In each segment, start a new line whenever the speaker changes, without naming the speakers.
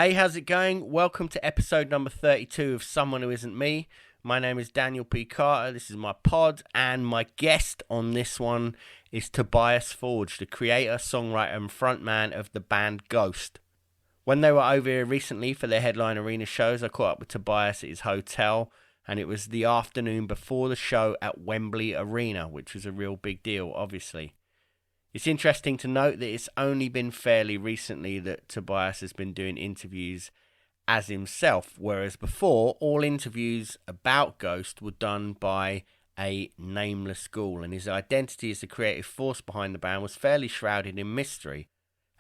Hey, how's it going? Welcome to episode number 32 of Someone Who Isn't Me. My name is Daniel P. Carter. This is my pod, and my guest on this one is Tobias Forge, the creator, songwriter, and frontman of the band Ghost. When they were over here recently for their headline arena shows, I caught up with Tobias at his hotel, and it was the afternoon before the show at Wembley Arena, which was a real big deal, obviously. It's interesting to note that it's only been fairly recently that Tobias has been doing interviews as himself, whereas before, all interviews about Ghost were done by a nameless ghoul, and his identity as the creative force behind the band was fairly shrouded in mystery.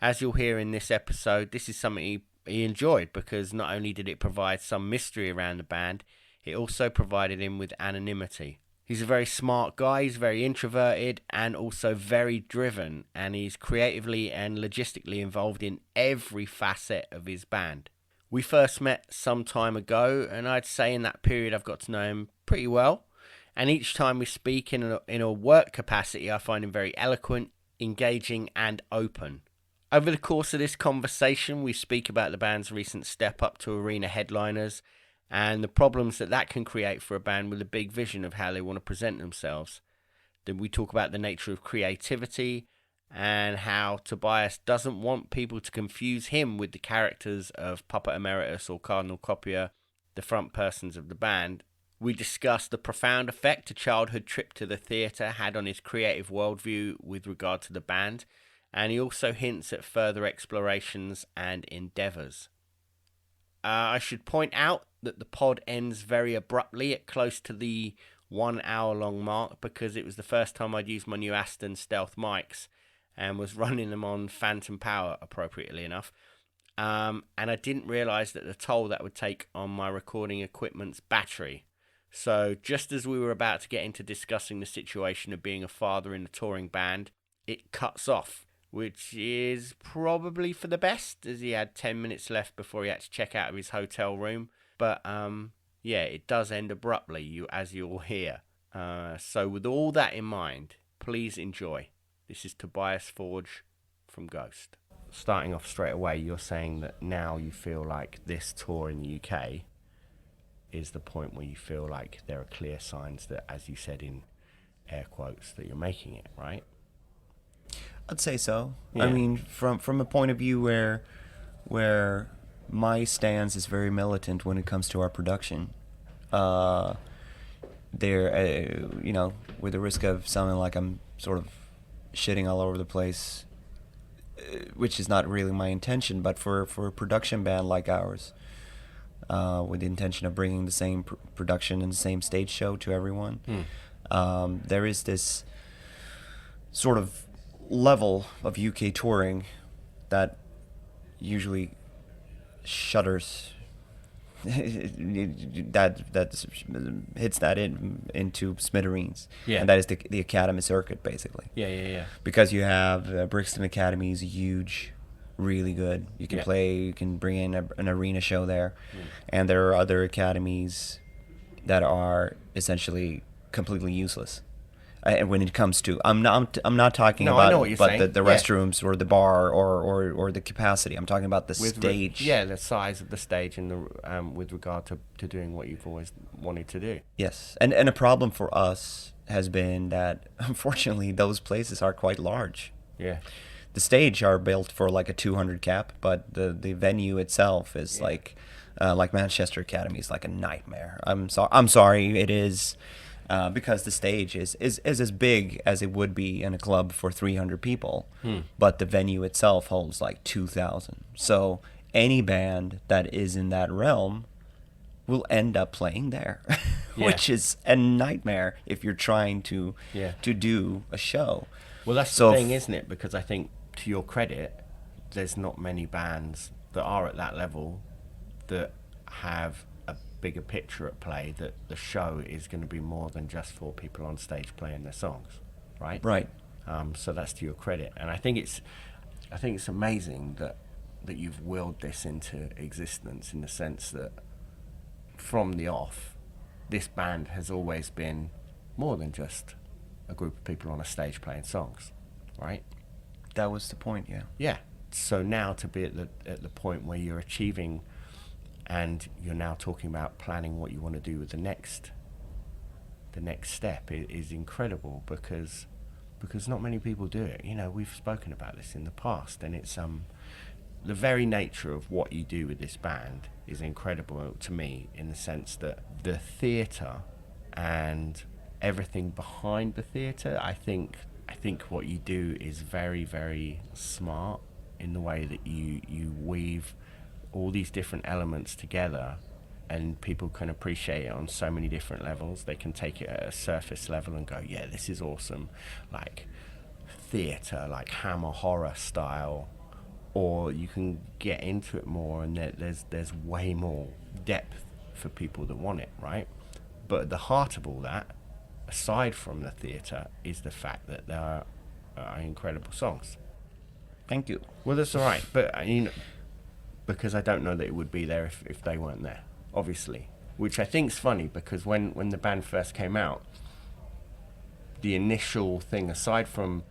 As you'll hear in this episode, this is something he enjoyed, because not only did it provide some mystery around the band, it also provided him with anonymity. He's a very smart guy, he's very introverted and also very driven, and he's creatively and logistically involved in every facet of his band. We first met some time ago, and I'd say in that period I've got to know him pretty well, and each time we speak in a work capacity, I find him very eloquent, engaging and open. Over the course of this conversation, we speak about the band's recent step up to arena headliners, and the problems that can create for a band with a big vision of how they want to present themselves. Then we talk about the nature of creativity and how Tobias doesn't want people to confuse him with the characters of Puppet Emeritus or Cardinal Copia, the front persons of the band. We discuss the profound effect a childhood trip to the theatre had on his creative worldview with regard to the band, and he also hints at further explorations and endeavours. I should point out that the pod ends very abruptly at close to the 1 hour long mark, because it was the first time I'd used my new Aston Stealth mics and was running them on phantom power, appropriately enough. And I didn't realise that the toll that would take on my recording equipment's battery. So just as we were about to get into discussing the situation of being a father in a touring band, it cuts off, which is probably for the best, as he had 10 minutes left before he had to check out of his hotel room. But yeah, it does end abruptly, as you'll hear. So with all that in mind, please enjoy. This is Tobias Forge from Ghost. Starting off straight away, you're saying that now you feel like this tour in the UK is the point where you feel like there are clear signs that, as you said in air quotes, that you're making it, right?
I'd say so.
Yeah.
I mean, from a point of view where my stance is very militant when it comes to our production. With the risk of sounding like I'm sort of shitting all over the place, which is not really my intention, but for a production band like ours, with the intention of bringing the same production and the same stage show to everyone, there is this sort of level of UK touring that usually shudders that hits that into smithereens.
Yeah.
And that is the Academy circuit, basically.
Yeah.
Because you have Brixton Academy is huge, really good. You can play, you can bring in an arena show there, and there are other academies that are essentially completely useless. And when it comes to, I'm not talking about the restrooms or the bar or the capacity. I'm talking about the stage.
The size of the stage and the with regard to doing what you've always wanted to do.
Yes, and a problem for us has been that unfortunately those places are quite large.
Yeah.
The stage are built for like a 200 cap, but the venue itself is like Manchester Academy is like a nightmare. I'm sorry, it is. Because the stage is as big as it would be in a club for 300 people, but the venue itself holds like 2,000. So any band that is in that realm will end up playing there, which is a nightmare if you're trying to do a show.
Well, that's the thing, isn't it? Because I think, to your credit, there's not many bands that are at that level that have bigger picture at play, that the show is going to be more than just 4 people on stage playing their songs, right?
Right.
So that's to your credit, and I think it's amazing that you've willed this into existence, in the sense that from the off, this band has always been more than just a group of people on a stage playing songs, right?
That was the point, yeah.
Yeah. so now to be at the point where you're achieving, and you're now talking about planning what you want to do with the next step is incredible, because not many people do it. You know, we've spoken about this in the past, and it's the very nature of what you do with this band is incredible to me, in the sense that the theatre and everything behind the theatre, I think what you do is very, very smart, in the way that you weave all these different elements together, and people can appreciate it on so many different levels. They can take it at a surface level and go, yeah, this is awesome, like theatre, like Hammer horror style, or you can get into it more, and there's way more depth for people that want it, right? But at the heart of all that, aside from the theatre, is the fact that there are incredible songs.
Thank you.
Well, that's all right, but because I don't know that it would be there if they weren't there, obviously. Which I think's funny, because when the band first came out, the initial thing, aside from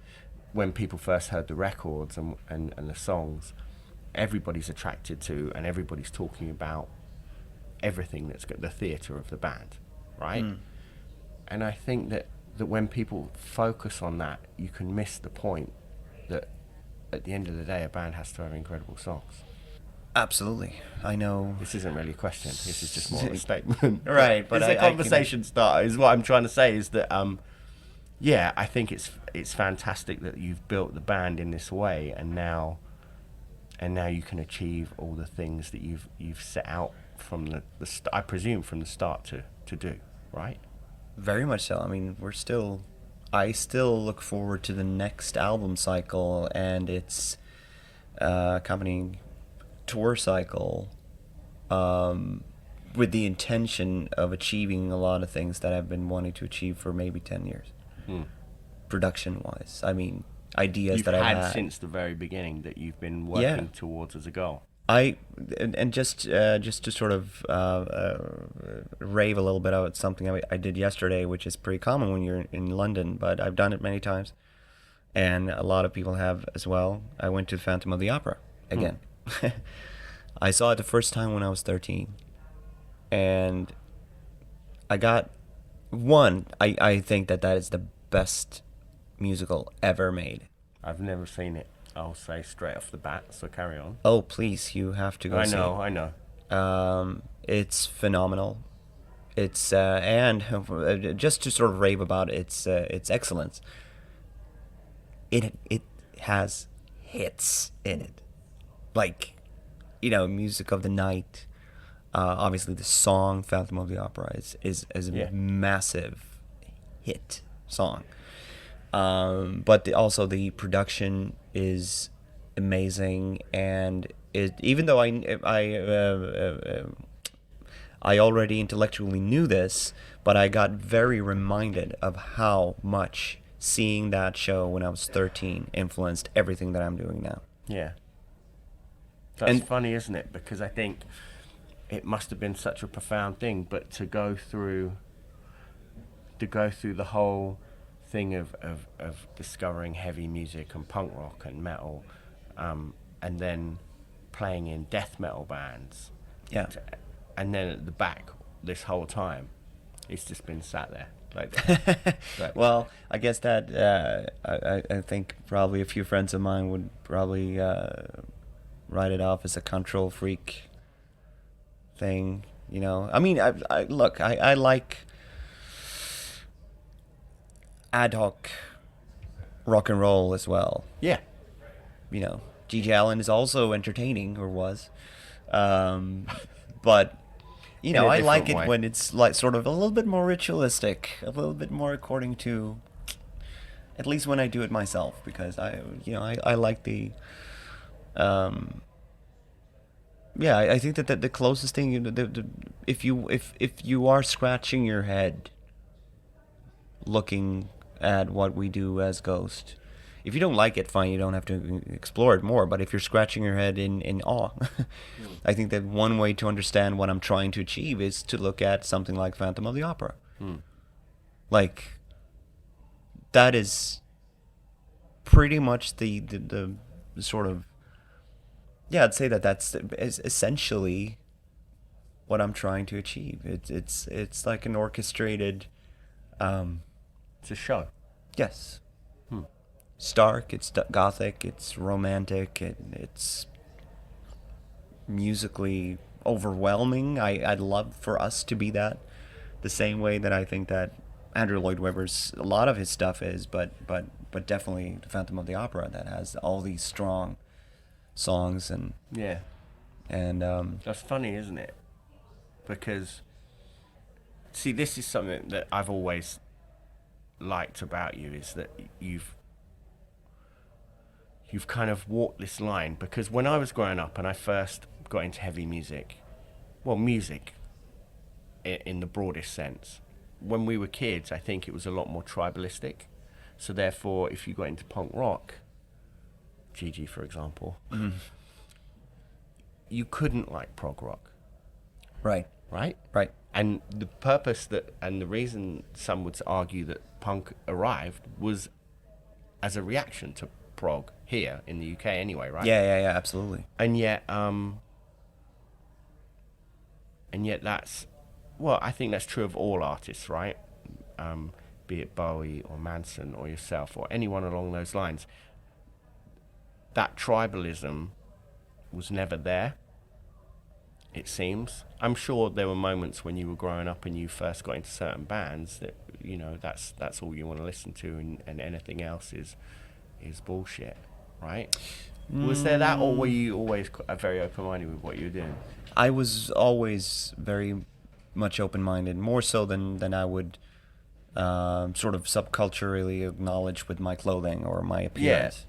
when people first heard the records and the songs, everybody's attracted to, and everybody's talking about everything that's got the theatre of the band, right? And I think that when people focus on that, you can miss the point that at the end of the day, a band has to have incredible songs.
Absolutely. I know.
This isn't really a question. This is just more of a statement.
Right, but
it's a conversation starter, is what I'm trying to say, is that, yeah, I think it's fantastic that you've built the band in this way, and now you can achieve all the things that you've set out from I presume from the start to do, right?
Very much so. I mean, I still look forward to the next album cycle and its accompanying tour cycle, with the intention of achieving a lot of things that I've been wanting to achieve for maybe 10 years. Production-wise. I mean, ideas that I've had
since the very beginning, that you've been working towards as a goal.
Just to sort of rave a little bit about something I did yesterday, which is pretty common when you're in London, but I've done it many times, and a lot of people have as well. I went to Phantom of the Opera again. I saw it the first time when I was 13, and I think that is the best musical ever made.
I've never seen it, I'll say straight off the bat, so carry on.
Oh, please, you have to go see it.
I know.
It's phenomenal. It's and just to sort of rave about its excellence. It has hits in it, like, you know, Music of the Night. Obviously, the song Phantom of the Opera is a massive hit song. But also the production is amazing, and even though I already intellectually knew this, but I got very reminded of how much seeing that show when I was 13 influenced everything that I'm doing now.
Yeah. That's funny, isn't it? Because I think it must have been such a profound thing, but to go through the whole thing of discovering heavy music and punk rock and metal, and then playing in death metal bands, and then at the back this whole time, it's just been sat there like that. Right.
Well, I guess that I think probably a few friends of mine would probably write it off as a control freak thing, you know. I mean, I like ad hoc rock and roll as well.
Yeah.
You know, G.G. Allen is also entertaining, or was. But, you know, I like it when it's like sort of a little bit more ritualistic, a little bit more according to, at least when I do it myself, because I like the, I think that the closest thing, if you are scratching your head looking at what we do as Ghost, if you don't like it, fine, you don't have to explore it more, but if you're scratching your head in awe, I think that one way to understand what I'm trying to achieve is to look at something like Phantom of the Opera. Like, that is pretty much the sort of Yeah, I'd say that that's is essentially what I'm trying to achieve. It's like an orchestrated,
It's a show.
yes.
Hmm.
It's dark, it's gothic, it's romantic, it's musically overwhelming. I'd love for us to be that, the same way that I think that Andrew Lloyd Webber's a lot of his stuff is, but definitely the Phantom of the Opera, that has all these strong songs
Yeah.
and
That's funny, isn't it? Because, see, this is something that I've always liked about you, is that you've kind of walked this line. Because when I was growing up and I first got into heavy music, well, music in the broadest sense, when we were kids, I think it was a lot more tribalistic. So therefore, if you got into punk rock, Gigi, for example, you couldn't like prog rock,
right,
right?
right,
And the purpose that, and the reason some would argue that punk arrived was as a reaction to prog here in the UK anyway, right?
yeah, absolutely.
And yet that's, well, I think that's true of all artists, right? Be it Bowie or Manson or yourself or anyone along those lines. That tribalism was never there, it seems. I'm sure there were moments when you were growing up and you first got into certain bands that, you know, that's all you want to listen to, and anything else is bullshit, right? Was there that, or were you always very open-minded with what you were doing?
I was always very much open-minded, more so than I would sort of subculturally acknowledge with my clothing or my appearance.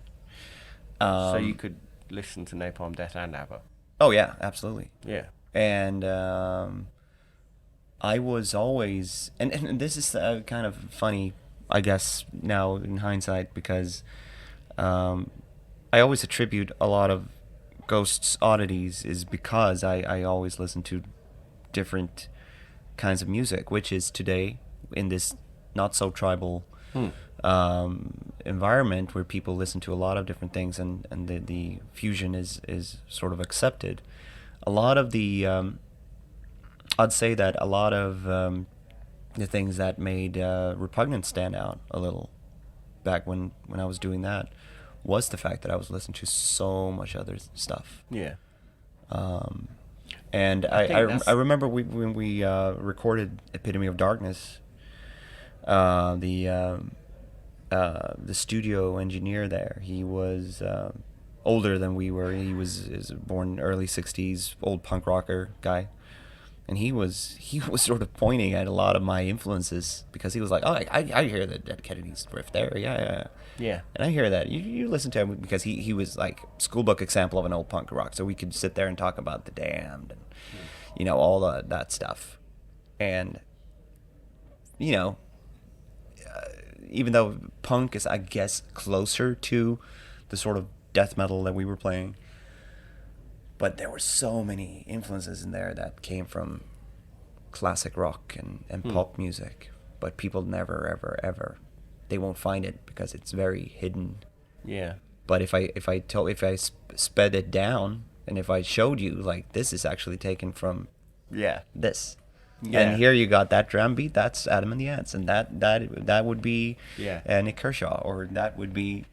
So you could listen to Napalm Death and ABBA.
Oh yeah, absolutely.
Yeah.
And I was always, and this is kind of funny, I guess, now in hindsight, because I always attribute a lot of Ghost's oddities is because I always listen to different kinds of music, which is today in this not so tribal environment where people listen to a lot of different things, and the fusion is sort of accepted. A lot of the I'd say that a lot of the things that made Repugnant stand out a little back when I was doing that was the fact that I was listening to so much other stuff.
Yeah.
And I remember when we recorded Epitome of Darkness, the studio engineer there, he was older than we were. He was born early 60s, old punk rocker guy. And he was sort of pointing at a lot of my influences, because he was like, oh, I hear the Dead Kennedys riff there, yeah. And I hear that. You listen to him, because he was like schoolbook example of an old punk rock, so we could sit there and talk about The Damned and you know, all that stuff. And you know, even though punk is, I guess, closer to the sort of death metal that we were playing, but there were so many influences in there that came from classic rock and pop music, but people never ever they won't find it because it's very hidden.
Yeah.
But if I sped it down, and if I showed you, like, this is actually taken from this. Yeah. And here you got that drum beat, that's Adam and the Ants, and that would be Nick Kershaw, or that would be.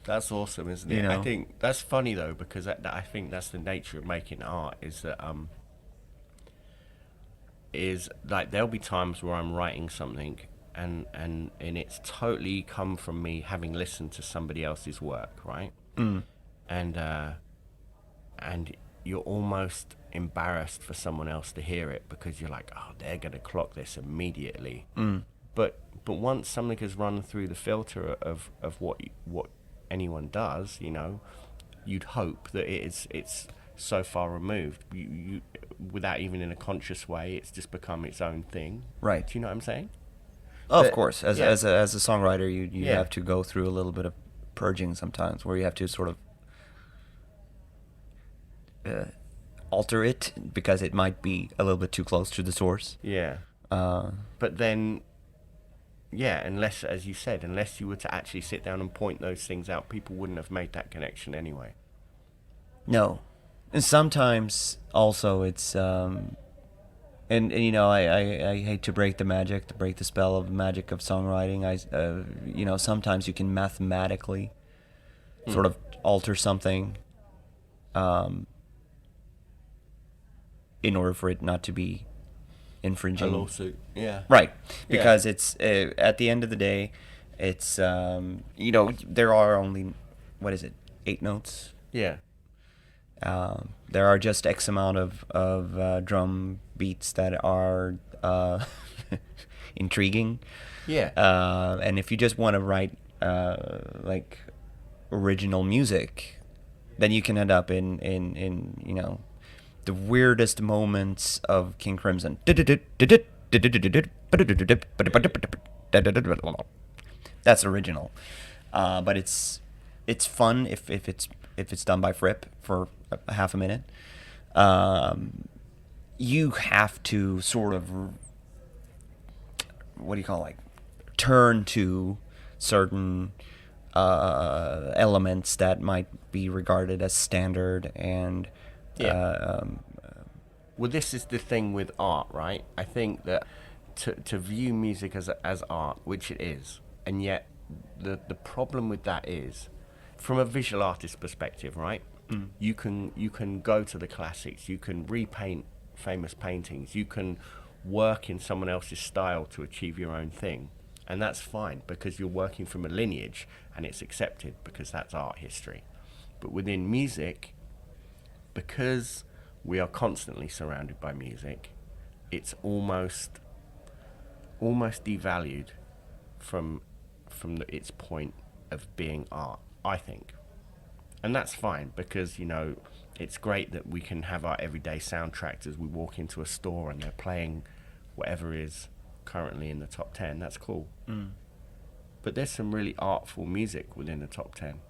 That's awesome, isn't it? You know? I think that's funny though, because I think that's the nature of making art. Is that is like there'll be times where I'm writing something, and it's totally come from me having listened to somebody else's work, right? And you're almost embarrassed for someone else to hear it, because you're like, oh, they're gonna clock this immediately. But once something has run through the filter of what anyone does, you know, you'd hope that it's so far removed, you without even in a conscious way, it's just become its own thing.
Right.
Do you know what I'm saying?
Oh, of course. As a songwriter, you have to go through a little bit of purging sometimes, where you have to sort of alter it, because it might be a little bit too close to the source.
Yeah. But then, unless, as you said, unless you were to actually sit down and point those things out, people wouldn't have made that connection anyway.
No. And sometimes also it's and you know I hate to break the magic, to break the spell of magic of songwriting. You know, sometimes you can mathematically sort of alter something in order for it not to be infringing.
A lawsuit. Yeah.
Right, because it's at the end of the day, it's you know, there are only, what is it, 8 notes.
Yeah.
There are just X amount of drum beats that are intriguing.
Yeah.
And if you just want to write like original music, then you can end up in you know, the weirdest moments of King Crimson. That's original, but it's fun if it's done by Fripp for a half a minute. You have to sort of, what do you call it, like, turn to certain elements that might be regarded as standard and
well, this is the thing with art, right? I think that to view music as art, which it is, and yet the problem with that is, from a visual artist perspective, right? You can go to the classics, you can repaint famous paintings, you can work in someone else's style to achieve your own thing, and that's fine because you're working from a lineage and it's accepted because that's art history. But within music, because we are constantly surrounded by music, it's almost devalued from its point of being art, I think. And that's fine because, you know, it's great that we can have our everyday soundtracks as we walk into a store and they're playing whatever is currently in the top 10. That's cool. But there's some really artful music within the top 10.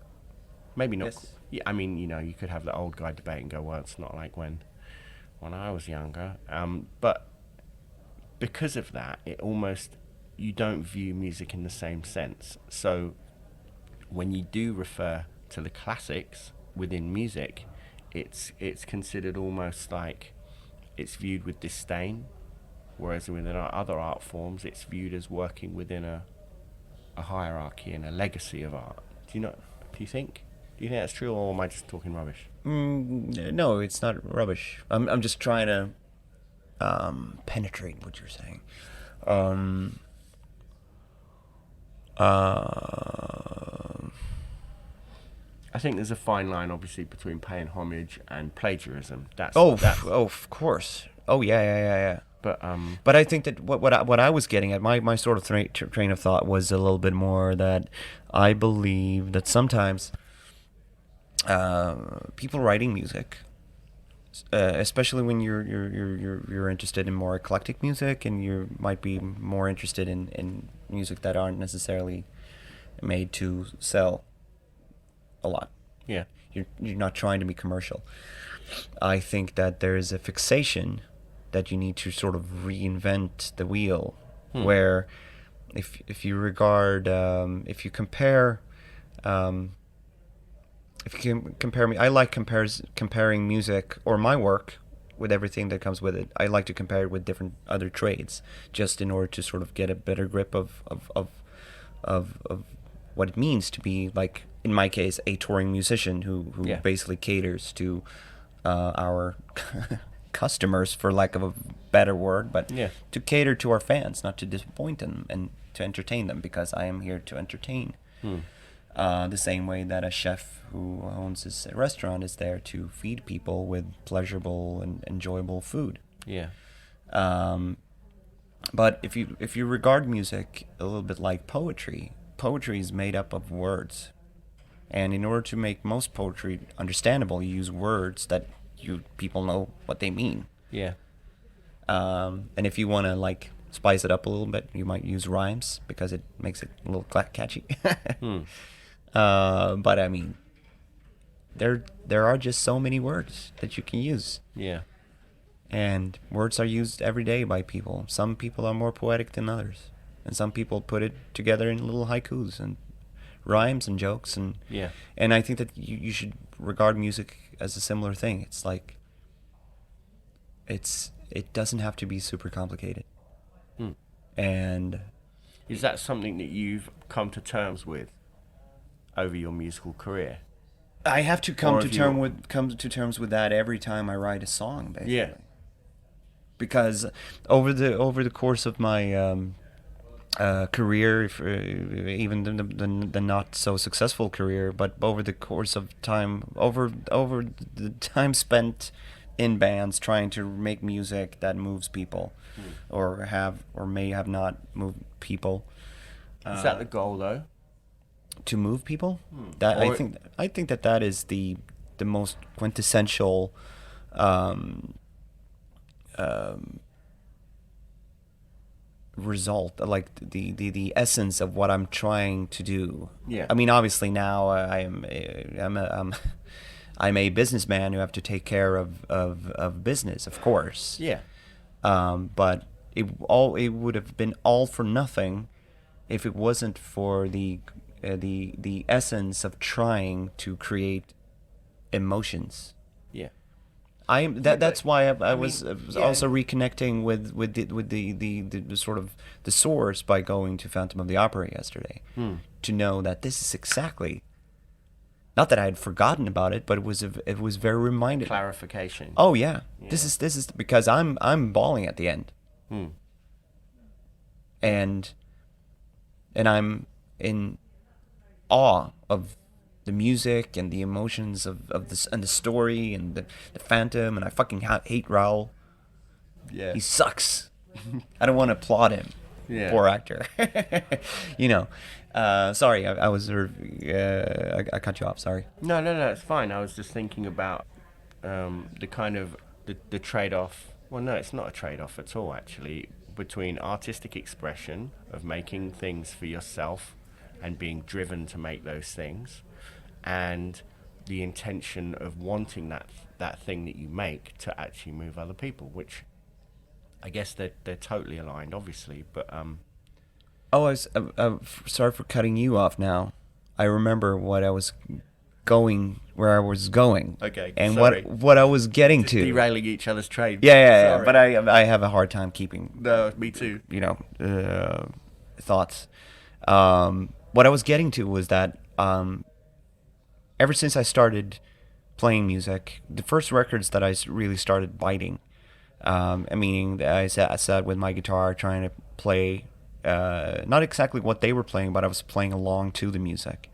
Maybe not.
Yes.
Yeah, I mean, you know, you could have the old guy debate and go, well, it's not like when I was younger. But because of that, you don't view music in the same sense. So when you do refer to the classics within music, it's considered almost like it's viewed with disdain, whereas within our other art forms, it's viewed as working within a hierarchy and a legacy of art. Do you think that's true, or am I just talking rubbish?
No, it's not rubbish. I'm just trying to penetrate what you're saying.
I think there's a fine line, obviously, between paying homage and plagiarism.
Of course. Oh, yeah. But I think that what I was getting at, my sort of train of thought was a little bit more that I believe that sometimes people writing music, especially when you're interested in more eclectic music, and you might be more interested in music that aren't necessarily made to sell a lot.
Yeah.
You're not trying to be commercial. I think that there is a fixation that you need to sort of reinvent the wheel, where if you regard if you compare me, I like comparing music or my work with everything that comes with it. I like to compare it with different other trades, just in order to sort of get a better grip of what it means to be, like, in my case, a touring musician who basically caters to our customers, for lack of a better word, but to cater to our fans, not to disappoint them, and to entertain them, because I am here to entertain. The same way that a chef who owns his restaurant is there to feed people with pleasurable and enjoyable food.
Yeah.
But if you regard music a little bit like poetry is made up of words. And in order to make most poetry understandable, you use words that people know what they mean.
Yeah.
And if you want to, like, spice it up a little bit, you might use rhymes, because it makes it a little catchy. But I mean, there are just so many words that you can use.
Yeah.
And words are used every day by people. Some people are more poetic than others, and some people put it together in little haikus and rhymes and jokes, and
Yeah.
and I think that you should regard music as a similar thing. It's like it doesn't have to be super complicated. And
Is that something that you've come to terms with over your musical career?
I have to
Or
come
have
come to terms with that every time I write a song, basically.
Yeah.
Because over the course of my career, even the not so successful career, but over the course of time, over the time spent in bands trying to make music that moves people, or may have not moved people.
Is that the goal, though?
To move people? That
Or-
I think that is the most quintessential result, like the essence of what I'm trying to do.
Yeah.
I mean, obviously now I'm a businessman who have to take care of business, of course.
Yeah.
But it would have been all for nothing if it wasn't for the essence of trying to create emotions.
Yeah.
That's why I was
yeah.
also reconnecting with the sort of the source by going to Phantom of the Opera yesterday, to know that this is exactly, not that I had forgotten about it, but it was very reminded.
Clarification.
Oh yeah. This is because I'm bawling at the end. And I'm in awe of the music and the emotions of this and the story and the Phantom, and I fucking hate Raoul.
Yeah.
He sucks. I don't want to applaud him.
Yeah.
Poor actor. You know. Sorry, I cut you off. Sorry.
No, it's fine. I was just thinking about the kind of the trade-off. Well, no, it's not a trade-off at all, actually, between artistic expression of making things for yourself and being driven to make those things, and the intention of wanting that thing that you make to actually move other people, which I guess they're totally aligned, obviously, but
Oh, sorry for cutting you off now. I remember where I was going.
Okay,
And
sorry.
what I was getting to.
derailing each other's trade.
Yeah.
Sorry.
But I have a hard time keeping,
No, me too.
thoughts. What I was getting to was that ever since I started playing music, the first records that I really started biting, meaning that I sat with my guitar trying to play, not exactly what they were playing, but I was playing along to the music.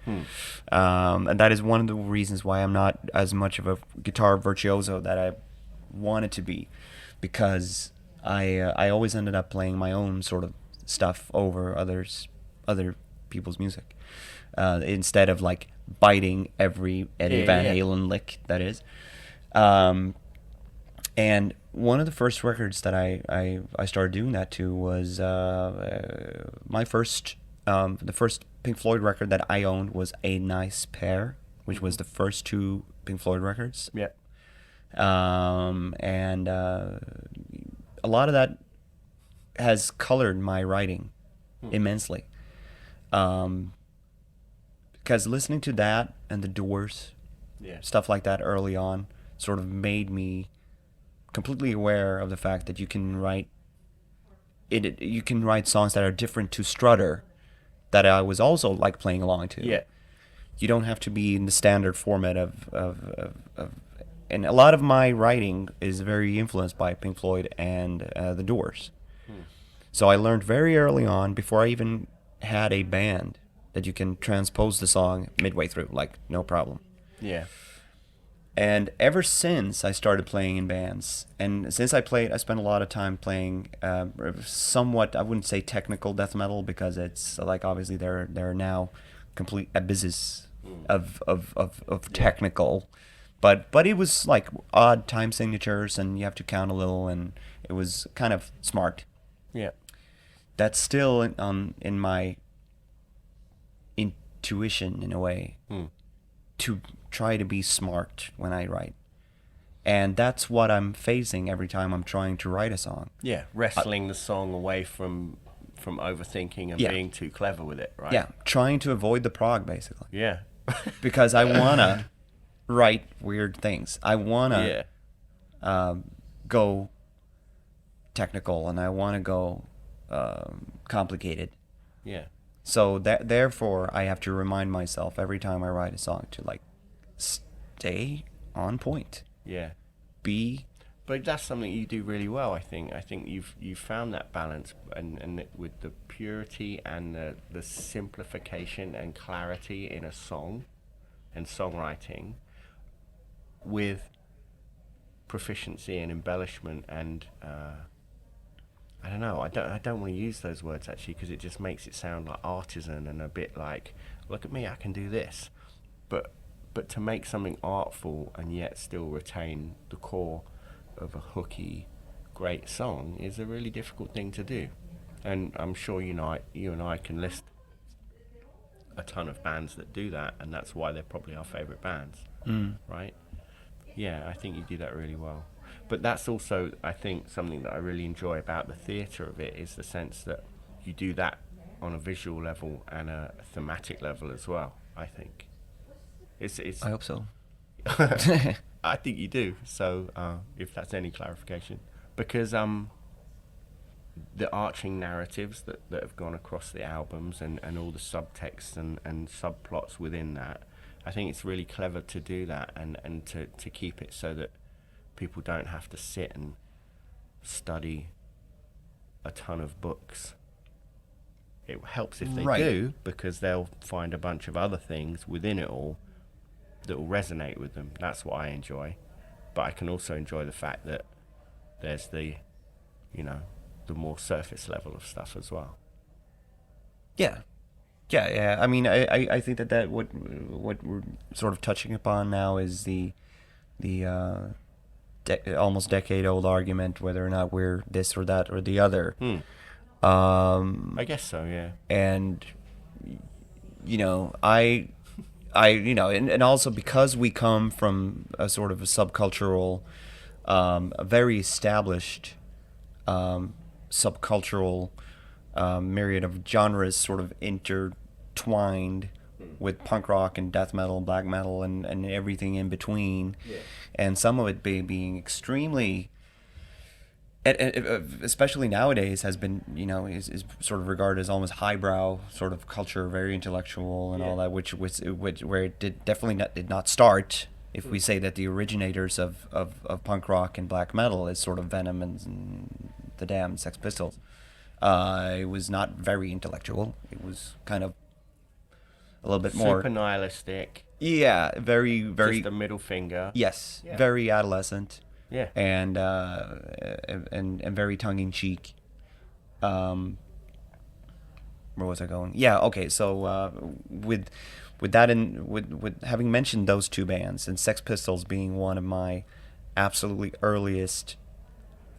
And that is one of the reasons why I'm not as much of a guitar virtuoso that I wanted to be, because I always ended up playing my own sort of stuff over other people's music, instead of like biting every Eddie Van Halen lick, that is. And one of the first records that I started doing that to was my first, the first Pink Floyd record that I owned was A Nice Pair, which was the first two Pink Floyd records.
Yeah.
And a lot of that has colored my writing immensely. Because listening to that and the Doors, stuff like that early on, sort of made me completely aware of the fact that you can write songs that are different to Strutter, that I was also like playing along to.
Yeah.
You don't have to be in the standard format of and a lot of my writing is very influenced by Pink Floyd and the Doors. So I learned very early on, before I even had a band, that you can transpose the song midway through, like no problem.
Yeah.
And ever since I started playing in bands, and since I spent a lot of time playing somewhat, I wouldn't say technical death metal, because it's like obviously there are now complete abysses of technical, but it was like odd time signatures, and you have to count a little, and it was kind of smart.
Yeah.
That's still in my intuition, in a way, to try to be smart when I write. And that's what I'm facing every time I'm trying to write a song.
Yeah, wrestling the song away from from overthinking and
Yeah.
being too clever with it, right?
Yeah, trying to avoid the prog, basically.
Yeah.
Because I want to write weird things. I want to
Yeah.
go technical, and I want to go complicated.
Yeah.
So therefore, I have to remind myself every time I write a song to like stay on point.
Yeah.
Be
But that's something you do really well, I think. I think you've found that balance, and with the purity and the simplification and clarity in a song and songwriting, with proficiency and embellishment and I don't know. I don't want to use those words actually, because it just makes it sound like artisan and a bit like, look at me, I can do this. But to make something artful and yet still retain the core of a hooky, great song is a really difficult thing to do. And I'm sure you and I can list a ton of bands that do that, and that's why they're probably our favourite bands, right? Yeah, I think you do that really well. But that's also, I think, something that I really enjoy about the theatre of it, is the sense that you do that on a visual level and a thematic level as well, I think. It's
I hope so.
I think you do. So, if that's any clarification, because the arching narratives that have gone across the albums and all the subtexts and subplots within that, I think it's really clever to do that and to keep it so that people don't have to sit and study a ton of books. It helps if they
Right.
do, because they'll find a bunch of other things within it all that will resonate with them. That's what I enjoy. But I can also enjoy the fact that there's the more surface level of stuff as well.
Yeah. I mean, I think that what we're sort of touching upon now is the almost decade-old argument whether or not we're this or that or the other.
I guess so, yeah.
And and also because we come from a sort of a subcultural, a very established subcultural myriad of genres sort of intertwined with punk rock and death metal, black metal, and everything in between.
Yeah.
And some of it being extremely, especially nowadays, has been, is sort of regarded as almost highbrow sort of culture, very intellectual and all that, which where it did not start. If we say that the originators of punk rock and black metal is sort of Venom and the Damned, Sex Pistols, it was not very intellectual. It was kind of a little bit more
super nihilistic.
Yeah, very
Just a middle finger.
Yes,
Yeah.
very adolescent.
Yeah.
And very tongue in cheek. Where was I going? Yeah, okay. So with that, with having mentioned those two bands, and Sex Pistols being one of my absolutely earliest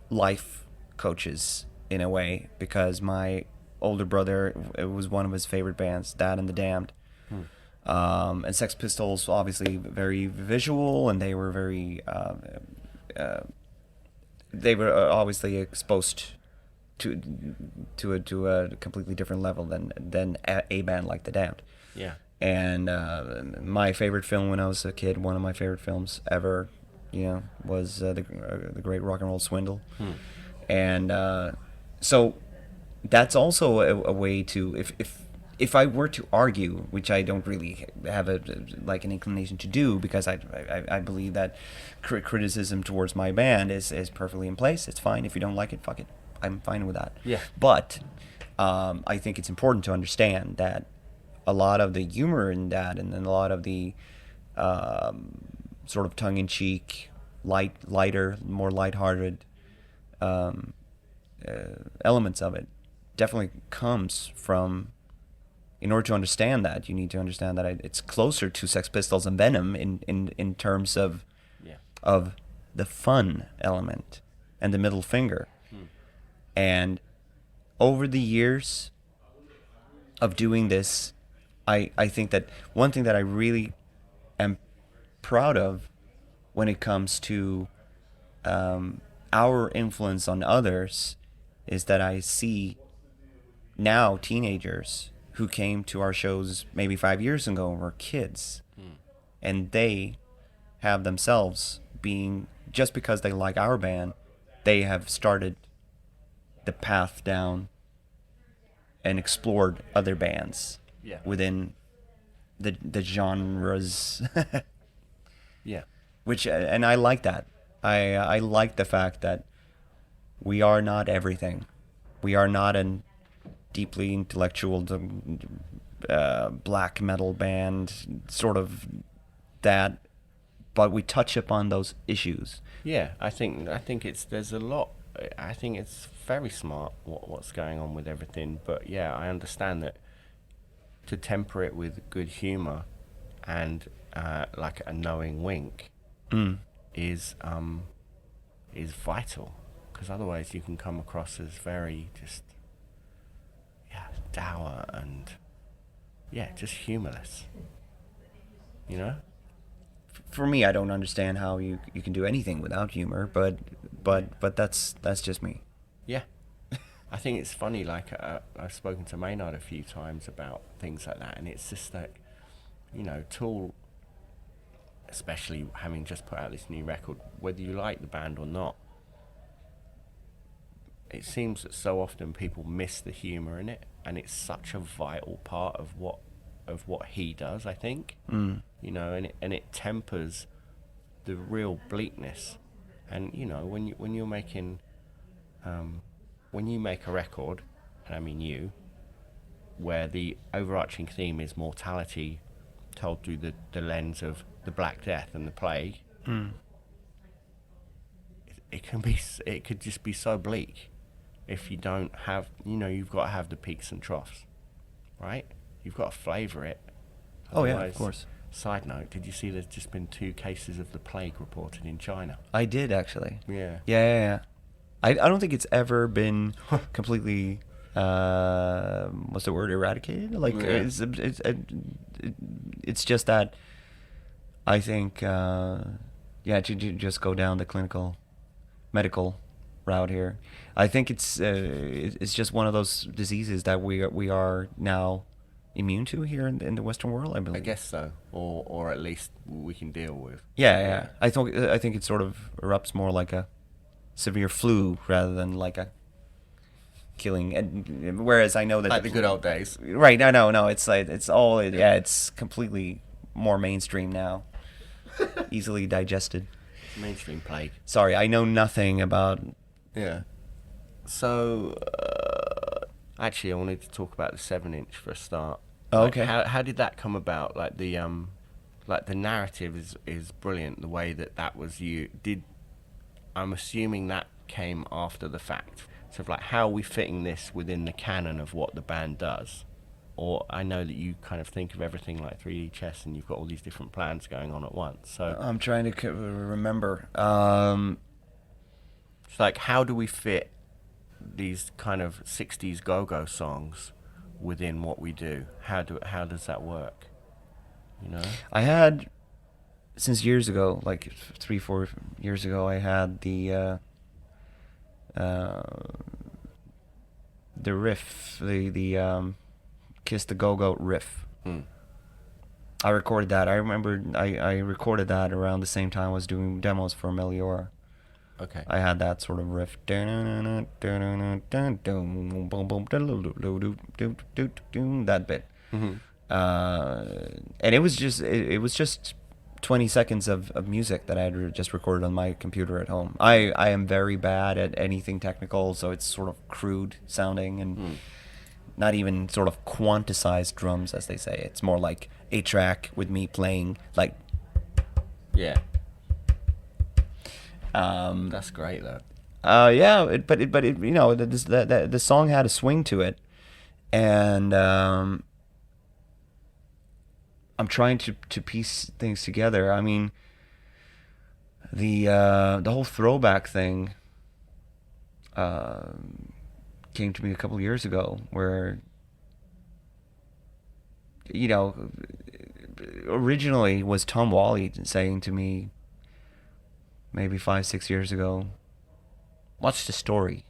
life coaches in a way, because my older brother, it was one of his favorite bands, that and the Damned. And Sex Pistols, obviously very visual, and they were very obviously exposed to a completely different level than a band like the Damned.
Yeah.
And my favorite film when I was a kid, one of my favorite films ever, was the Great Rock and Roll Swindle. And so that's also a way to, if I were to argue, which I don't really have an inclination to do, because I believe that criticism towards my band is perfectly in place. It's fine. If you don't like it, fuck it. I'm fine with that.
Yeah.
But I think it's important to understand that a lot of the humor in that, and then a lot of the sort of tongue-in-cheek, lighter, more lighthearted elements of it definitely comes from. In order to understand that, you need to understand that it's closer to Sex Pistols and Venom in terms of the fun element and the middle finger. And over the years of doing this, I think that one thing that I really am proud of when it comes to our influence on others is that I see now teenagers who came to our shows maybe 5 years ago were kids, and they have themselves being, just because they like our band, they have started the path down and explored other bands within the genres.
Yeah.
Which, and I like that. I like the fact that we are not everything. We are not a deeply intellectual black metal band, sort of that, but we touch upon those issues.
Yeah, I think there's a lot. I think it's very smart what's going on with everything. But yeah, I understand that to temper it with good humor and like a knowing wink is vital, because otherwise you can come across as very just dour and just humorless. You know.
For me, I don't understand how you can do anything without humor, but that's just me.
Yeah. I think it's funny, like, I've spoken to Maynard a few times about things like that, and it's just like, Tool, especially having just put out this new record, whether you like the band or not, it seems that so often people miss the humour in it, and it's such a vital part of what he does, I think. And it tempers the real bleakness. And when you're making when you make a record, and I mean you, where the overarching theme is mortality told through the lens of the Black Death and the plague, it could just be so bleak if you don't have, you've got to have the peaks and troughs, right? You've got to flavour it.
Oh yeah, of course.
Side note, did you see there's just been 2 cases of the plague reported in China?
I did, actually.
Yeah.
I don't think it's ever been completely, what's the word, eradicated? Like, it's just that I think, to just go down the clinical, medical route here. I think it's just one of those diseases that we are now immune to here in the Western world, I believe.
I guess so, or at least we can deal with.
Yeah. I think it sort of erupts more like a severe flu rather than like a killing. And whereas I know that
like the good old days,
right? No. It's like it's completely more mainstream now, easily digested.
Mainstream plague.
Sorry, I know nothing about.
Yeah. So, actually, I wanted to talk about the 7-inch for a start.
Oh,
like,
okay.
How did that come about? Like the narrative is brilliant. The way that was I'm assuming that came after the fact. So, like, how are we fitting this within the canon of what the band does? Or I know that you kind of think of everything like 3D chess, and you've got all these different plans going on at once. So
I'm trying to remember.
It's like, how do we fit these kind of 60s go-go songs within what we do? How does that work?
I had, since years ago, like 3-4 years ago, I had the riff, the Kiss the Go-Go riff. I recorded that. I remember I recorded that around the same time I was doing demos for Meliora.
Okay.
I had that sort of riff. That bit. And it was just 20 seconds of music that I had just recorded on my computer at home. I am very bad at anything technical, so it's sort of crude sounding and not even sort of quantized drums, as they say. It's more like a track with me playing like.
Yeah. That's great though.
The song had a swing to it, and I'm trying to piece things together. I mean, the whole throwback thing came to me a couple of years ago, where originally was Tom Wally saying to me, maybe 5-6 years ago, what's the story?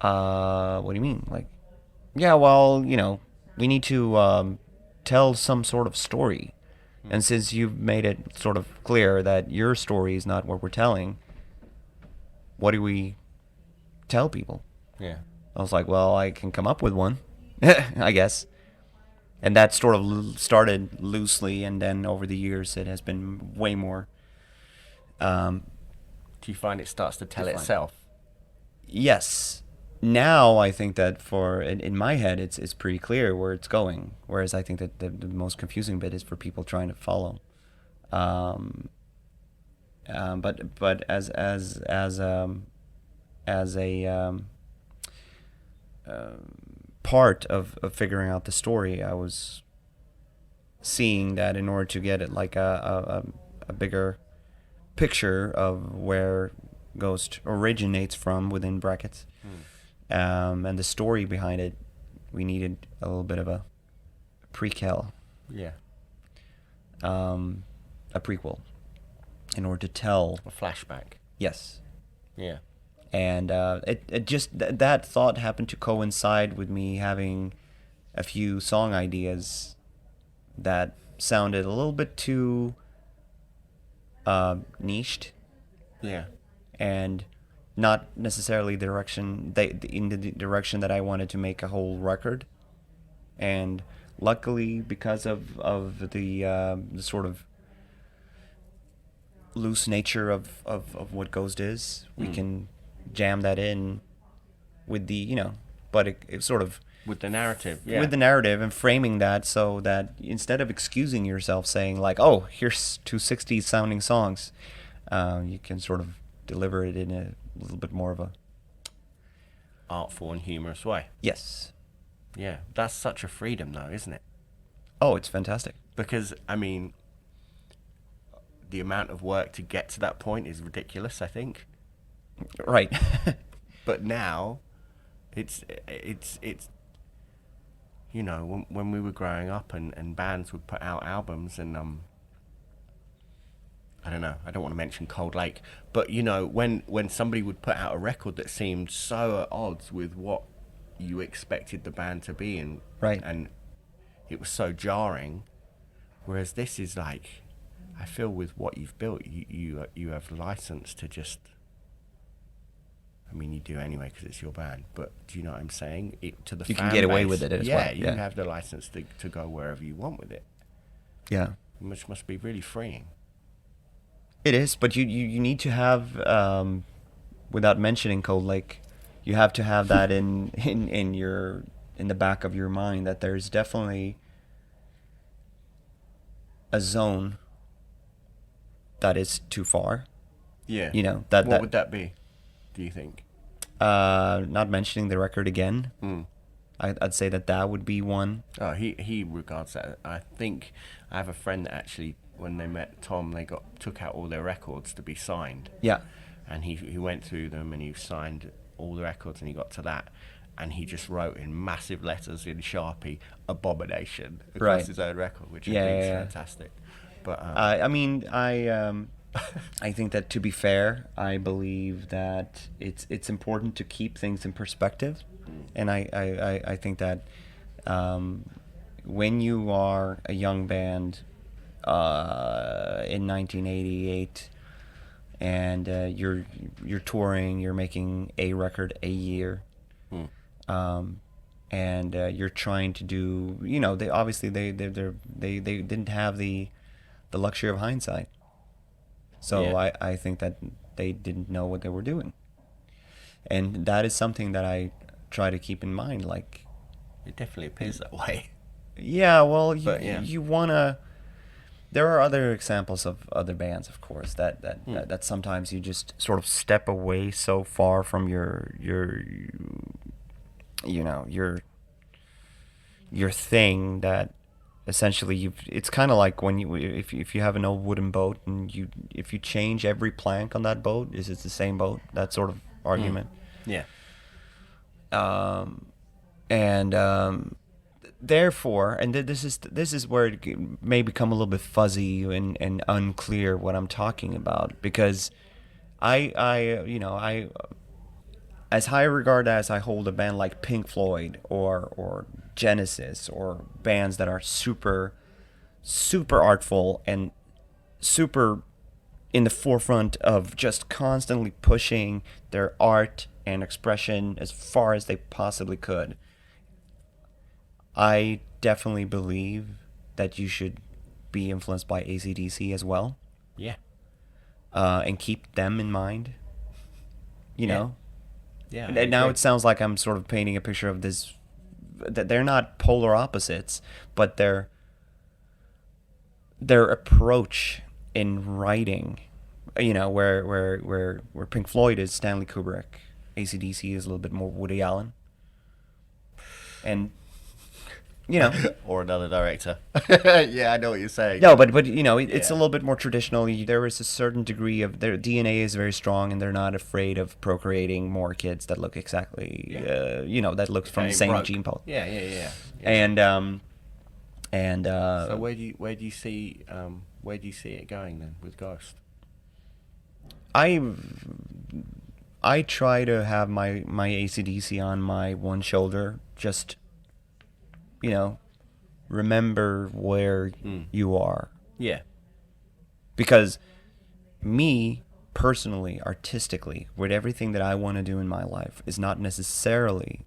What do you mean? Like, yeah, well, we need to tell some sort of story. And since you've made it sort of clear that your story is not what we're telling, what do we tell people?
Yeah.
I was like, well, I can come up with one, I guess. And that sort of started loosely, and then over the years it has been way more.
Do you find it starts to tell itself?
Yes. Now I think that in my head it's pretty clear where it's going. Whereas I think that the most confusing bit is for people trying to follow. But as a part of figuring out the story, I was seeing that in order to get it like a bigger picture of where Ghost originates from within brackets, and the story behind it, we needed a little bit of a prequel.
Yeah.
A prequel, in order to tell
A flashback.
Yes.
Yeah.
And it just that thought happened to coincide with me having a few song ideas that sounded a little bit too niched.
Yeah.
And not necessarily in the direction that I wanted to make a whole record. And luckily, because of the sort of loose nature of what Ghost is, we can jam that in with the, but it sort of
With the narrative. Yeah.
with the narrative and framing that so that instead of excusing yourself saying like, oh, here's two 60s sounding songs, you can sort of deliver it in a little bit more of a
artful and humorous way.
yes.
Yeah. That's such a freedom though, isn't it?
Oh, it's fantastic.
Because, I mean, the amount of work to get to that point is ridiculous, I think.
Right.
But now, it's when we were growing up and bands would put out albums and I don't know, I don't want to mention Cold Lake, but when somebody would put out a record that seemed so at odds with what you expected the band to be and
Right.
and it was so jarring, whereas this is like, I feel with what you've built, you have license to just, I mean, you do anyway because it's your band, but do you know what I'm saying? To the
You
fan
can get away
base,
with it as well.
you
Yeah.
have the license to go wherever you want with it,
Yeah.
which must be really freeing.
It is, but you need to have, without mentioning Cold Lake, you have to have that in the back of your mind that there's definitely a zone that is too far.
Yeah.
That
What would that be, do you think?
not mentioning the record again. I'd say that would be one.
Oh, he regards that. I think I have a friend that actually, when they met Tom, they took out all their records to be signed.
Yeah.
And he went through them and he signed all the records and he got to that. And he just wrote in massive letters in Sharpie, "Abomination," across
Right.
his own record, which I
Yeah,
think is
yeah, yeah.
fantastic. But
I mean, I think that to be fair, I believe that it's important to keep things in perspective, and I think that when you are a young band in 1988 and you're touring, you're making a record a year, and you're trying to do, they obviously they didn't have the luxury of hindsight. So
Yeah.
I think that they didn't know what they were doing. And that is something that I try to keep in mind. Like,
it definitely appears that way.
yeah, well,
But, yeah.
you want to... There are other examples of other bands, of course, that sometimes you just sort of step away so far from your thing that essentially it's kind of like when if you have an old wooden boat and if you change every plank on that boat, is it the same boat? That sort of argument.
Yeah.
Therefore, and this is where it may become a little bit fuzzy and unclear what I'm talking about, because I as high regard as I hold a band like Pink Floyd or Genesis or bands that are super artful and super in the forefront of just constantly pushing their art and expression as far as they possibly could, I definitely believe that you should be influenced by AC/DC as well.
Yeah.
And keep them in mind. You know?
Yeah.
And now it sounds like I'm sort of painting a picture of this, that they're not polar opposites, but their approach in writing, you know, where Pink Floyd is Stanley Kubrick, AC/DC is a little bit more Woody Allen. And you know,
or another director. Yeah, I know what you're saying.
No, but you know, it's a little bit more traditional. There is a certain degree of their DNA is very strong, and they're not afraid of procreating more kids that look exactly, you know, that look from the same gene pool.
Yeah.
And
so where do you see it going then with Ghost?
I try to have my AC/DC on my one shoulder, just, you know, remember where you are.
Yeah.
Because me, personally, artistically, with everything that I want to do in my life is not necessarily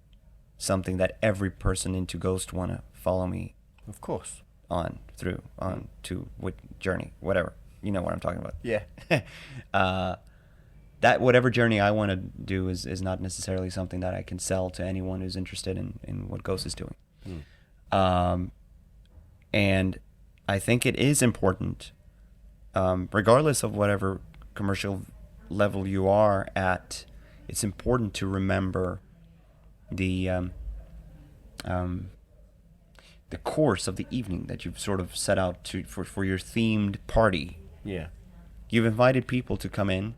something that every person into Ghost want to follow me.
Of course.
On to what journey, whatever. You know what I'm talking about.
Yeah.
That whatever journey I want to do is not necessarily something that I can sell to anyone who's interested in what Ghost is doing. And I think it is important, regardless of whatever commercial level you are at, it's important to remember the course of the evening that you've sort of set out for your themed party.
Yeah.
You've invited people to come in,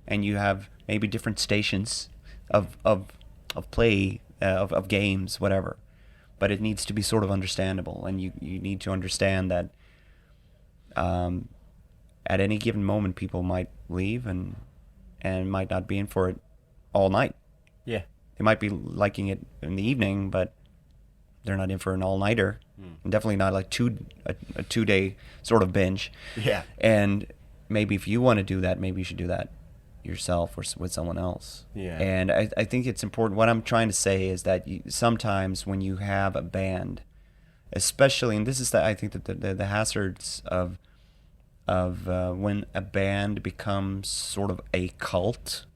and you have maybe different stations of play, of games, whatever. But it needs to be sort of understandable, and you need to understand that at any given moment people might leave and might not be in for it all night.
Yeah.
They might be liking it in the evening, but they're not in for an all-nighter. And definitely not like a 2-day sort of binge.
Yeah.
And maybe if you want to do that, maybe you should do that yourself or with someone else.
Yeah.
And I think it's important. What I'm trying to say is that sometimes when you have a band, especially, and this is I think that the hazards of when a band becomes sort of a cult,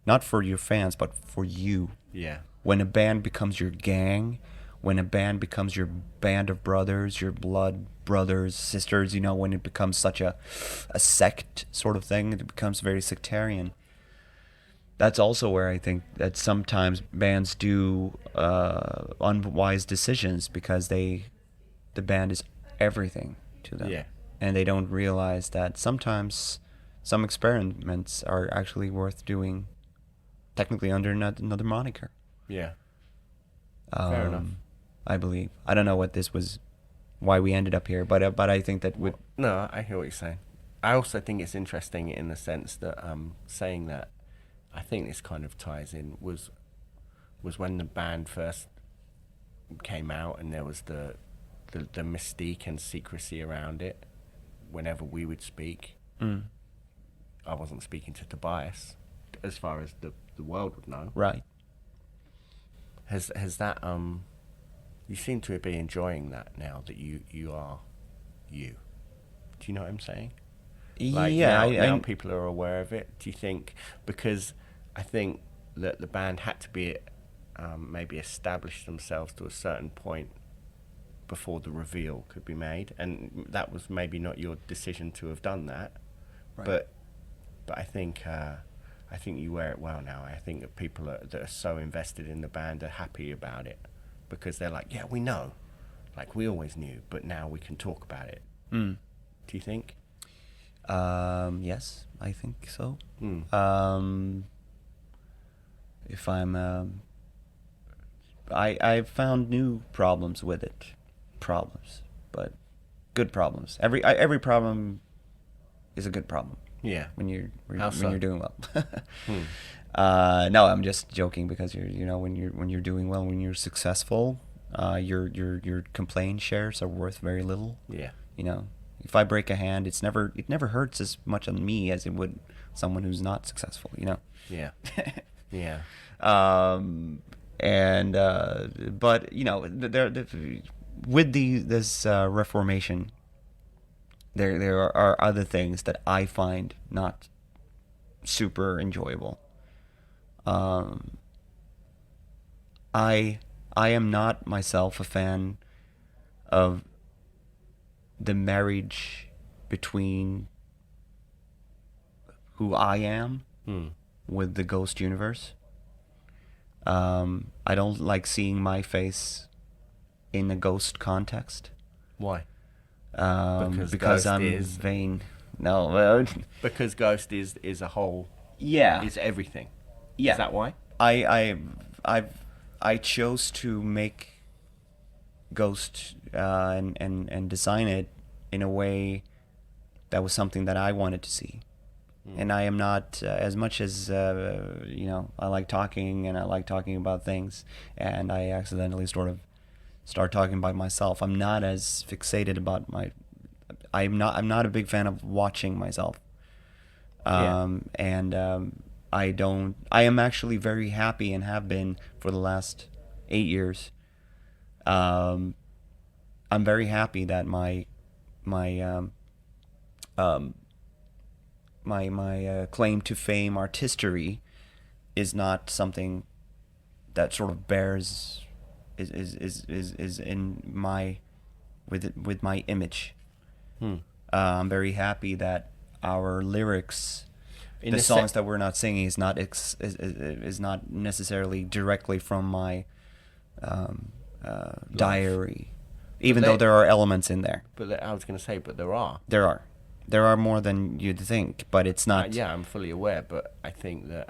not for your fans but for you.
Yeah.
When a band becomes your gang, when a band becomes your band of brothers, your blood brothers, sisters, you know, when it becomes such a sect sort of thing, it becomes very sectarian. That's also where I think that sometimes bands do unwise decisions because the band is everything to them.
Yeah.
And they don't realize that sometimes some experiments are actually worth doing technically under another moniker.
Yeah. Fair enough.
I believe. I don't know what this was, why we ended up here, but I think that would.
No, I hear what you're saying. I also think it's interesting in the sense that saying that, I think this kind of ties in was when the band first came out and there was the mystique and secrecy around it. Whenever we would speak, I wasn't speaking to Tobias, as far as the world would know.
Right.
Has that you seem to be enjoying that now that you are you. Do you know what I'm saying? Like
yeah,
now people are aware of it. Do you think, because I think that the band had to be maybe establish themselves to a certain point before the reveal could be made, and that was maybe not your decision to have done that,
right.
but I think you wear it well now. I think that people that are so invested in the band are happy about it because they're like, yeah, we know, like we always knew, but now we can talk about it. Do you think?
Yes, I think so. If I'm, I've found new problems with it, but good problems. Every problem is a good problem.
Yeah.
When you're
How so?
doing well. No, I'm just joking because when you're doing well, when you're successful, your complaint shares are worth very little.
Yeah.
If I break a hand, it never hurts as much on me as it would someone who's not successful.
Yeah. Yeah.
And but with this reformation, there are other things that I find not super enjoyable. I am not myself a fan of the marriage between who I am with the ghost universe. I don't like seeing my face in a ghost context.
Why?
Because I'm vain. No,
because ghost is a whole.
Yeah.
Is everything.
Yeah.
Is that why?
I chose to make Ghost and design it in a way that was something that I wanted to see. And I am not, as much as I like talking and I like talking about things, and I accidentally sort of start talking about myself. I'm not as fixated about I'm not a big fan of watching myself. And I am actually very happy and have been for the last 8 years. I'm very happy that my claim to fame, artistry, is not something that sort of bears is in my with my image. I'm very happy that our lyrics, the songs that we're not singing, is not necessarily directly from my diary, even though there are elements in there.
But I was going to say, but there are.
There are more than you'd think, but it's not.
Yeah, I'm fully aware, but I think that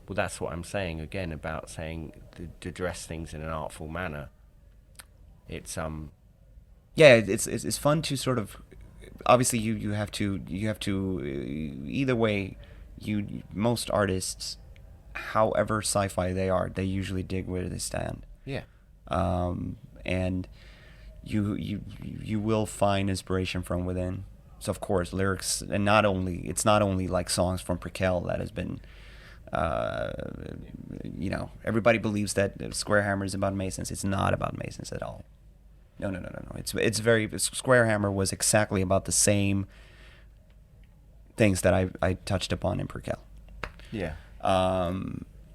well, that's what I'm saying again about saying to dress things in an artful manner. It's
Yeah, it's fun to sort of. Obviously, you have to either way. Most artists, however sci-fi they are, they usually dig where they stand.
Yeah.
And you will find inspiration from within. So of course, lyrics, and it's not only like songs from Prequel that has been. Everybody believes that Square Hammer is about Masons. It's not about Masons at all. No. It's very. Square Hammer was exactly about the same things that I touched upon in Prequel.
Yeah.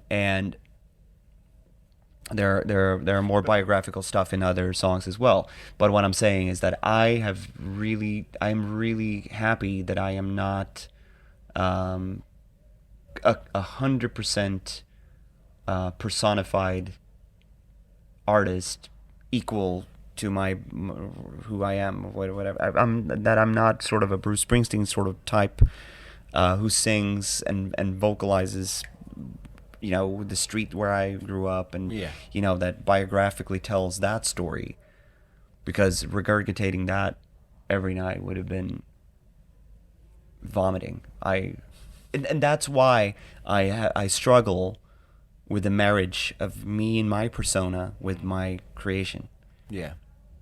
And there are more biographical stuff in other songs as well. But what I'm saying is that I'm really happy that I am not 100% personified artist equal to who I am, whatever. I'm not sort of a Bruce Springsteen sort of type who sings and vocalizes, the street where I grew up, and that biographically tells that story, because regurgitating that every night would have been vomiting. And that's why I struggle with the marriage of me and my persona with my creation.
Yeah.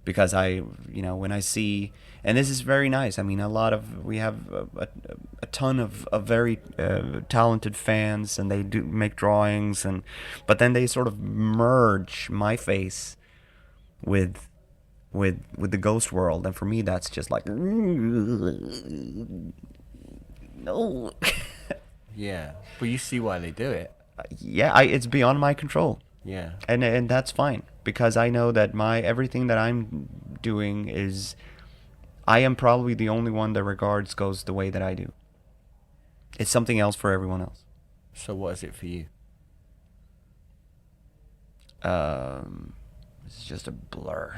Because when I see, and this is very nice. I mean, we have a ton of very talented fans, and they do make drawings, but then they sort of merge my face with the ghost world, and for me that's just like no. Yeah,
but you see why they do it.
Yeah, it's beyond my control.
Yeah,
and that's fine, because I know that everything that I'm doing I am probably the only one that regards ghosts the way that I do. It's something else for everyone else.
So what is it for you?
It's just a blur.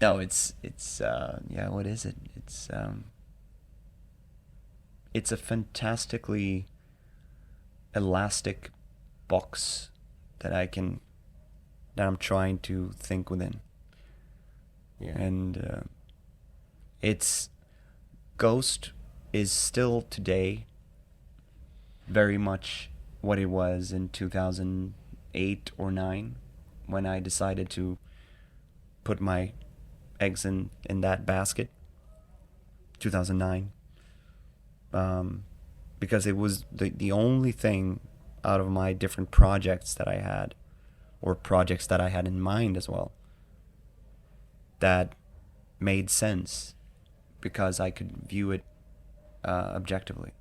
No, it's yeah. What is it? It's a fantastically elastic box that I'm trying to think within.
Yeah.
And it's Ghost is still today very much what it was in 2008 or 9 when I decided to put my eggs in that basket. 2009. Because it was the only thing out of my different projects that I had, or projects that I had in mind as well, that made sense because I could view it objectively.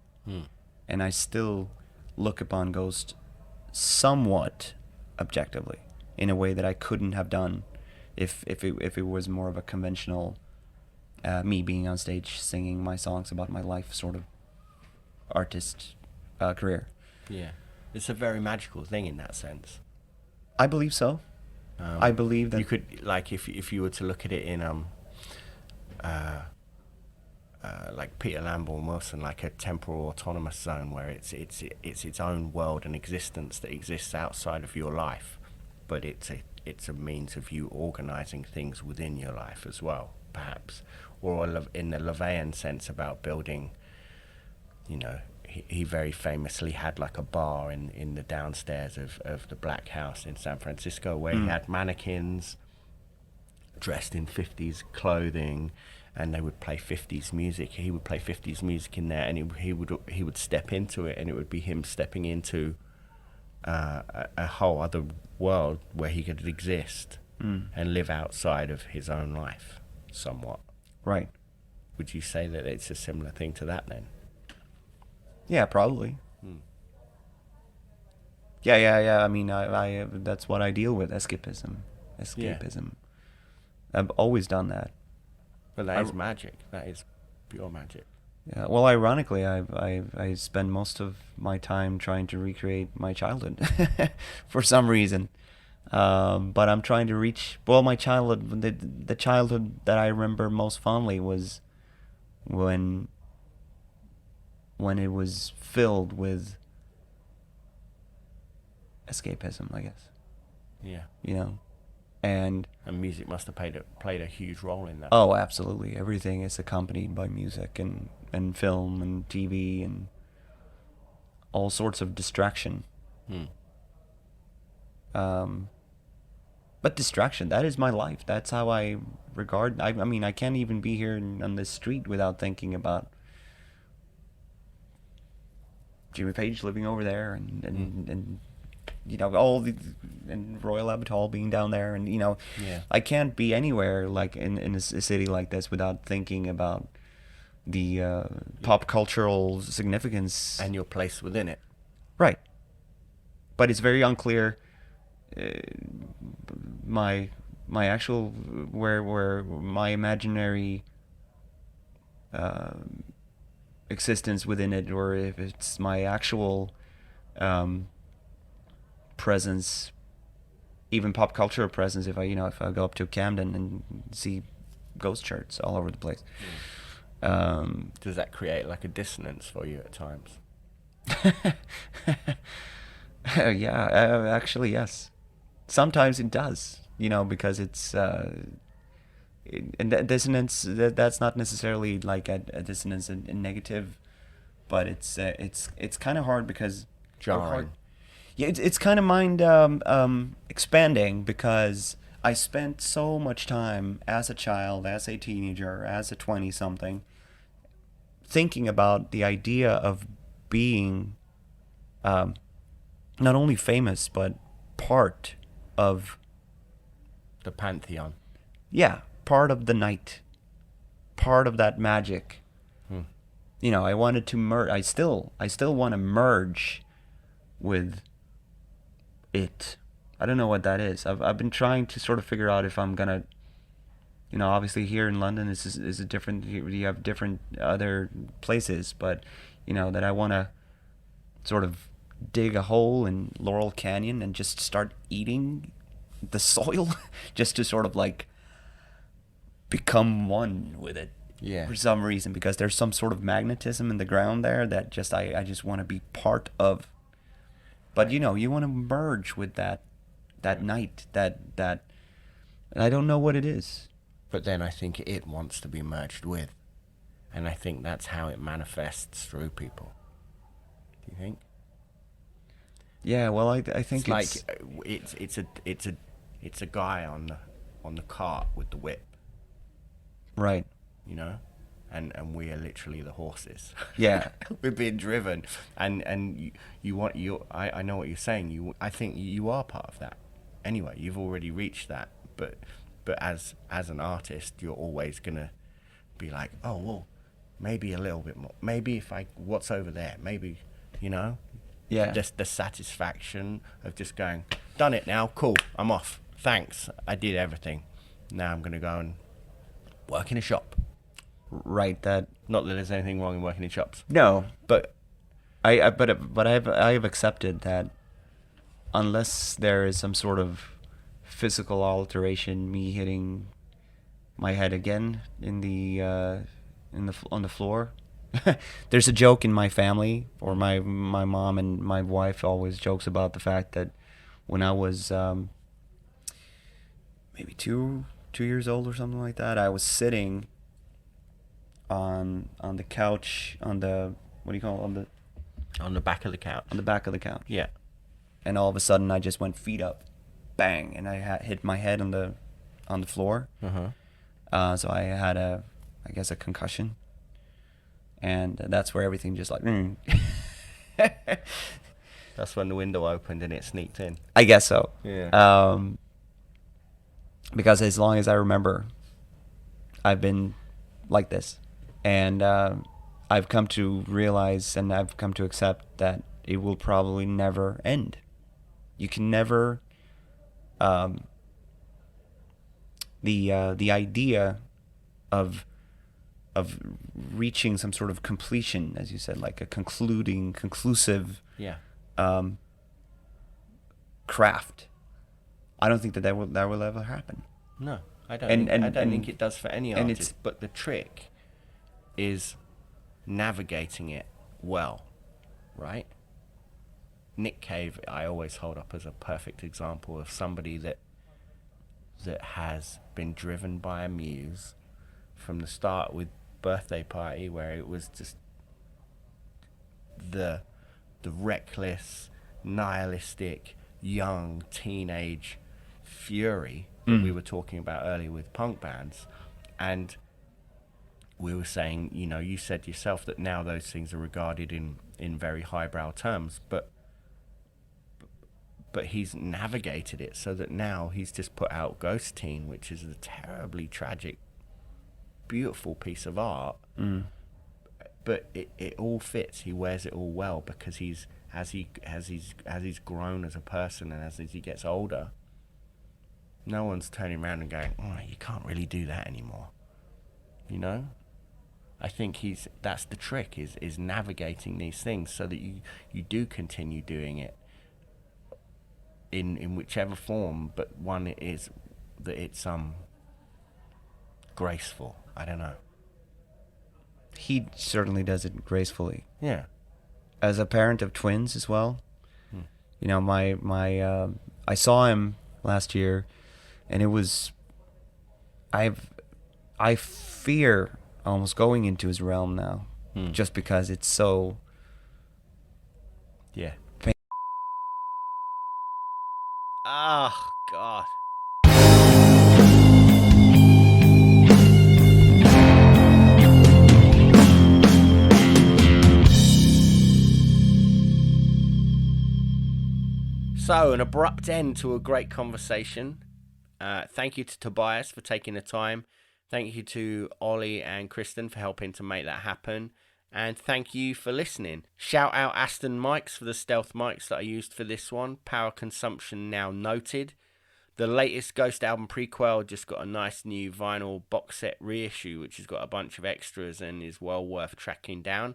And I still look upon Ghost somewhat objectively in a way that I couldn't have done if it was more of a conventional me being on stage singing my songs about my life sort of artist career.
Yeah, it's a very magical thing in that sense.
I believe so. I believe that
you could, like, if you were to look at it in like Peter Lamborn Wilson, like a temporal autonomous zone where it's its own world and existence that exists outside of your life, but it's a means of you organizing things within your life as well, perhaps, or in the LaVeyan sense about building. You know, he very famously had like a bar in the downstairs of the Black House in San Francisco where he had mannequins dressed in 50s clothing, and they would play 50s music. He would play 50s music in there, and he would step into it, and it would be him stepping into a whole other world where he could exist and live outside of his own life somewhat.
Right.
Would you say that it's a similar thing to that then?
Yeah, probably. Yeah. I mean, I that's what I deal with, escapism.
Yeah.
I've always done that.
But that is magic. That is pure magic.
Yeah. Well, ironically, I spend most of my time trying to recreate my childhood for some reason. But I'm trying to reach. Well, my childhood, the childhood that I remember most fondly was when it was filled with escapism, I guess.
Yeah.
You know, and
music must have played a huge role in that.
Oh, absolutely. Everything is accompanied by music and film and TV and all sorts of distraction. But distraction, that is my life. That's how I regard. I mean, I can't even be here on this street without thinking about Jimmy Page living over there and you know, all the, and Royal Albert Hall being down there, and you know, I can't be anywhere like in a city like this without thinking about the pop cultural significance
and your place within it.
Right. But it's very unclear my actual where my imaginary existence within it, or if it's my actual presence, even pop cultural presence. If I go up to Camden and see ghost shirts all over the place,
does that create like a dissonance for you at times?
Yeah, actually, yes. Sometimes it does, because it's and dissonance. That's not necessarily like a dissonance in negative, but it's kind of hard because
jarring.
Yeah, it's kind of mind expanding, because I spent so much time as a child, as a teenager, as a 20-something, thinking about the idea of being not only famous, but part of
the pantheon.
Yeah, part of the night, part of that magic. I wanted to merge. I still want to merge with it. I don't know what that is. I've been trying to sort of figure out if I'm gonna, obviously here in London is a different. You have different other places, but that I want to sort of dig a hole in Laurel Canyon and just start eating the soil, just to sort of like become one with it.
Yeah.
For some reason, because there's some sort of magnetism in the ground there that just I just want to be part of. But you want to merge with that night, that and I don't know what it is.
But then I think it wants to be merged with. And I think that's how it manifests through people. Do you think?
Yeah, well, I think
it's a guy on the cart with the whip,
right.
you know, and we are literally the horses.
Yeah.
We're being driven, and I know what you're saying. I think you are part of that. Anyway, you've already reached that, but as an artist, you're always gonna be like, oh well, maybe a little bit more. Maybe what's over there? Maybe, you know.
Yeah.
Just the satisfaction of just going, done it now, cool, I'm off. Thanks, I did everything. Now I'm gonna go and work in a shop.
Right. That.
Not that there's anything wrong in working in shops.
No.
But
I've accepted that unless there is some sort of physical alteration, me hitting my head again on the floor. There's a joke in my family, or my mom and my wife always jokes about the fact that when I was maybe two years old or something like that, I was sitting on the couch, on the, what do you call it,
on the back of the couch.
on the back of the couch.
Yeah.
And all of a sudden I just went feet up, bang, and I hit my head on the floor. So I had I guess a concussion, and that's where everything just like.
That's when the window opened and it sneaked in.
I guess so.
Yeah.
Because as long as I remember, I've been like this, and I've come to realize and I've come to accept that it will probably never end. You can never. The idea of reaching some sort of completion, as you said, like a conclusive
Yeah.
craft. I don't think that will ever happen.
No, I don't.
And
I don't think it does for any
and
artist. But the trick is navigating it well, right? Nick Cave, I always hold up as a perfect example of somebody that has been driven by a muse from the start with Birthday Party, where it was just the reckless, nihilistic, young teenage fury that we were talking about earlier with punk bands. And we were saying, you know, you said yourself that now those things are regarded in very highbrow terms, but he's navigated it so that now he's just put out Ghost Teen, which is a terribly tragic, beautiful piece of art. But it all fits. He wears it all well because he's grown as a person, and as he gets older, no one's turning around and going, "Oh, you can't really do that anymore." You know? I think that's the trick is navigating these things so that you do continue doing it in whichever form, but one is that it's graceful. I don't know.
He certainly does it gracefully.
Yeah.
As a parent of twins as well, you know, my I saw him last year, and it was, I fear almost going into his realm now, just because it's so.
Yeah. Oh, God. So, an abrupt end to a great conversation. Thank you to Tobias for taking the time. Thank you to Ollie and Kristen for helping to make that happen. And thank you for listening. Shout out Aston mics for the stealth mics that I used for this one. Power consumption now noted. The latest Ghost album prequel just got a nice new vinyl box set reissue, which has got a bunch of extras and is well worth tracking down.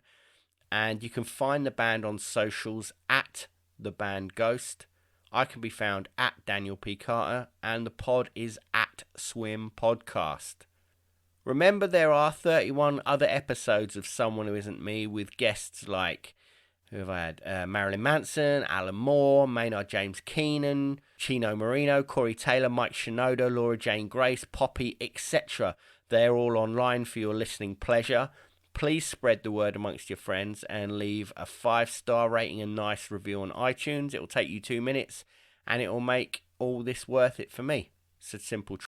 And you can find the band on socials at the band Ghost. I can be found at Daniel P. Carter, and the pod is at Swim Podcast. Remember, there are 31 other episodes of Someone Who Isn't Me with guests like, who have I had? Marilyn Manson, Alan Moore, Maynard James Keenan, Chino Moreno, Corey Taylor, Mike Shinoda, Laura Jane Grace, Poppy, etc. They're all online for your listening pleasure. please spread the word amongst your friends and leave a 5-star rating and nice review on iTunes. It will take you 2 minutes and it will make all this worth it for me. It's a simple